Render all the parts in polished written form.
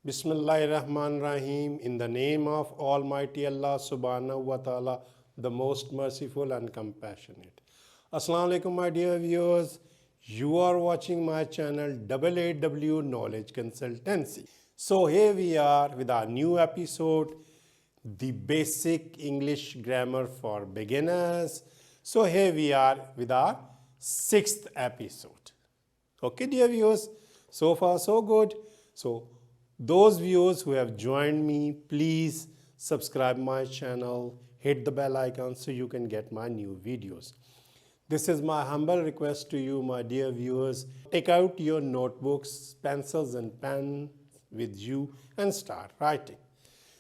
Bismillahirrahmanirrahim. In the name of Almighty Allah Subhanahu wa Ta'ala, the most merciful and compassionate. Assalamu alaikum, my dear viewers. You are watching my channel AAW Knowledge Consultancy. So here we are with our new episode, the basic English grammar for beginners. So here we are with our 6th episode. Okay, dear viewers, so far so good. So those viewers who have joined me, please subscribe my channel, hit the bell icon so you can get my new videos. This is my humble request to you, my dear viewers. Take out your notebooks, pencils and pens with you and start writing.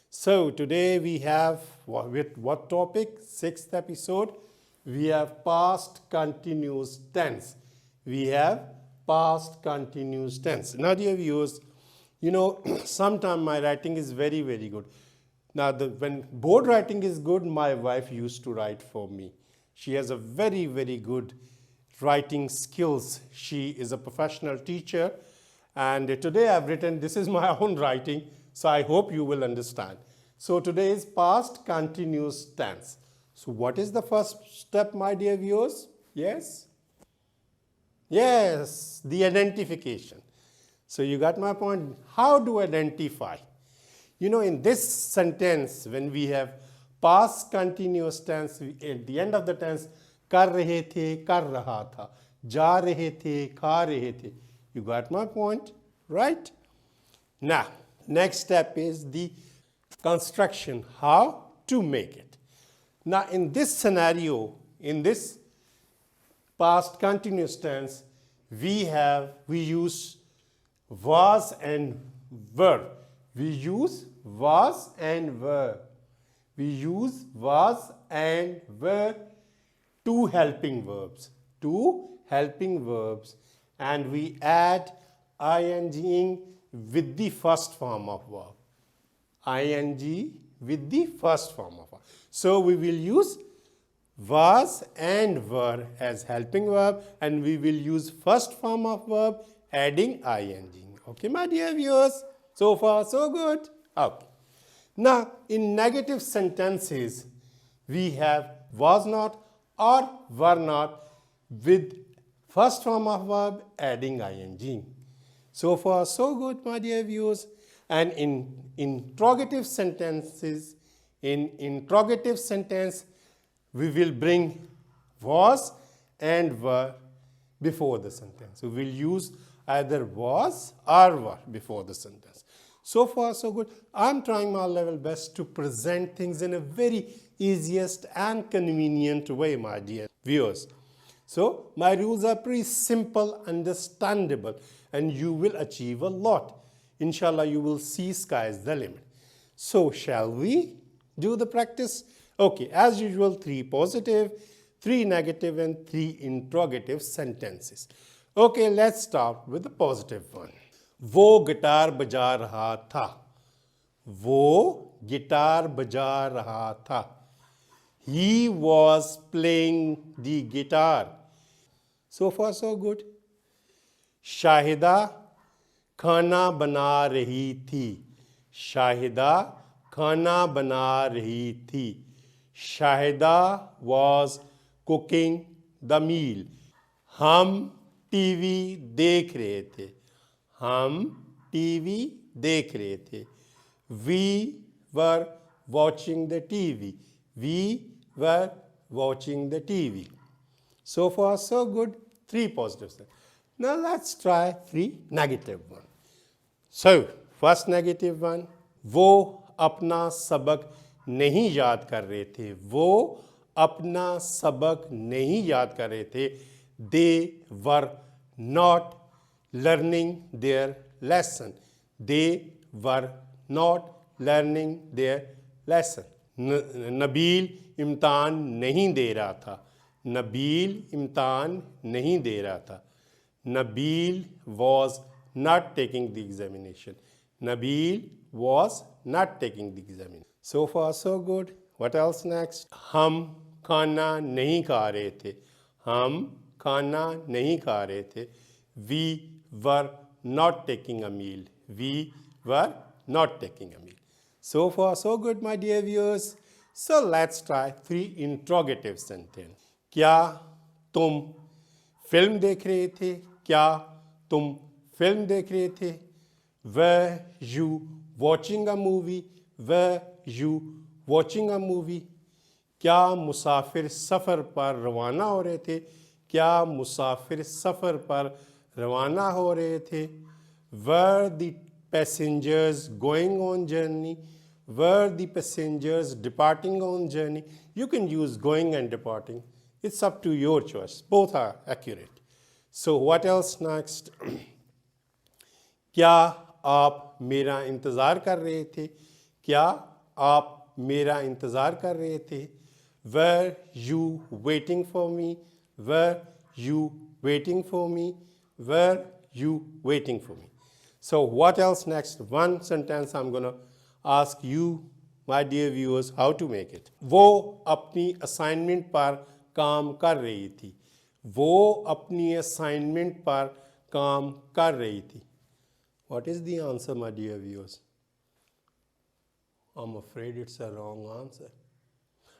So today we have, with what topic? 6th episode. We have past continuous tense. We have past continuous tense. Now dear viewers, you know, sometimes my writing is very, very good. Now when board writing is good, my wife used to write for me. She has a very, very good writing skills. She is a professional teacher. And today I've written, this is my own writing, so I hope you will understand. So today is past continuous tense. So what is the first step, my dear viewers? Yes? Yes, the identification. So you got my point. How to identify? You know, in this sentence, when we have past continuous tense, at the end of the tense, कर रहे थे, कर रहा था, जा रहे थे, खा रहे थे. You got my point, right? Now, next step is the construction, how to make it. Now, in this scenario, in this past continuous tense, we use was and were. We use was and were. We use was and were, two helping verbs. Two helping verbs. And we add ing with the first form of verb. Ing with the first form of verb. So we will use was and were as helping verb, and we will use first form of verb adding ing. Okay, my dear viewers? So far, so good? Okay. Now, in negative sentences, we have was not or were not with first form of verb adding ing. So far, so good, my dear viewers. And in interrogative sentences, in interrogative sentence, we will bring was and were before the sentence. So we will use either was or were before the sentence. So far, so good. I'm trying my level best to present things in a very easiest and convenient way, my dear viewers. So my rules are pretty simple, understandable, and you will achieve a lot. Inshallah, you will see sky's the limit. So shall we do the practice? Okay, as usual, 3 positive, 3 negative, and 3 interrogative sentences. Okay, let's start with the positive one. वो guitar बजा रहा था. वो guitar बजा रहा था. He was playing the guitar. So far, so good. Shahida खाना बना रही थी. शाहिदा खाना बना रही थी. Shahida was cooking the meal. हम टीवी देख रहे थे. हम टीवी देख रहे थे. We were watching the TV. We were watching the TV. So far, so good. 3 positives. Now let's try 3 negative ones. So, first negative one. वो अपना सबक नहीं याद कर रहे थे. वो अपना सबक नहीं याद कर रहे थे. They were not learning their lesson. They were not learning their lesson. Nabeel इम्तिहान नहीं दे रहा था. नबील इम्तिहान नहीं दे रहा था. Nabil was not taking the examination. Nabil was not taking the examination. So far, so good. What else next? हम खाना नहीं खा रहे थे. हम खाना नहीं खा रहे थे. We were not taking a meal. We were not taking a meal. So far, so good, my dear viewers. So let's try 3 interrogative sentence. क्या तुम फिल्म देख रहे थे? क्या तुम फिल्म देख रहे थे? Were you watching a movie? Were you watching a movie? क्या मुसाफिर सफ़र पर रवाना हो रहे थे? क्या मुसाफिर सफ़र पर रवाना हो रहे थे? Were the passengers going on journey? Were the passengers departing on journey? You can use going and departing. It's up to your choice. Both are accurate. So what else next? क्या आप मेरा इंतज़ार कर रहे थे? क्या आप मेरा इंतज़ार कर रहे थे? Were you waiting for me? Were you waiting for me? Were you waiting for me? So what else next? One sentence I'm going to ask you, my dear viewers, how to make it. वो अपनी assignment पर काम कर रही थी. वो अपनी assignment पर काम कर रही थी. What is the answer, my dear viewers? I'm afraid it's a wrong answer.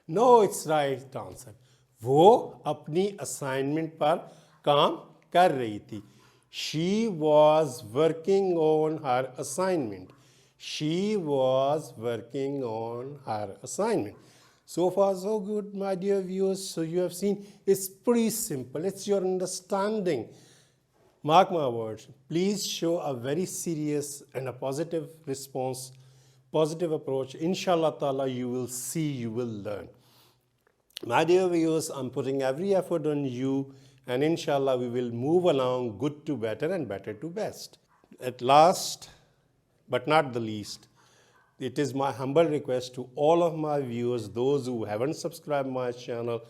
No, it's right answer. वो अपनी assignment पर काम कर रही थी. She was working on her assignment. She was working on her assignment. So far, so good, my dear viewers. So you have seen it's pretty simple. It's your understanding. Mark my words. Please show a very serious and a positive response, positive approach. Inshallah ta'ala, you will see, you will learn. My dear viewers, I'm putting every effort on you, and inshallah we will move along good to better and better to best. At last, but not the least, it is my humble request to all of my viewers, those who haven't subscribed my channel,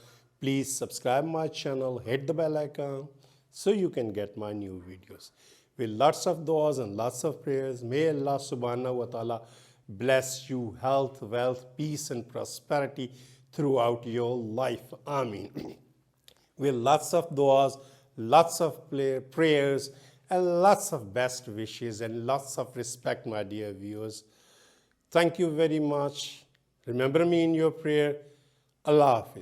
please subscribe my channel, hit the bell icon so you can get my new videos. With lots of du'as and lots of prayers, may Allah subhanahu wa ta'ala bless you health, wealth, peace and prosperity throughout your life. Ameen. With lots of du'as, lots of prayers, and lots of best wishes and lots of respect, my dear viewers. Thank you very much. Remember me in your prayer. Allah Hafiz.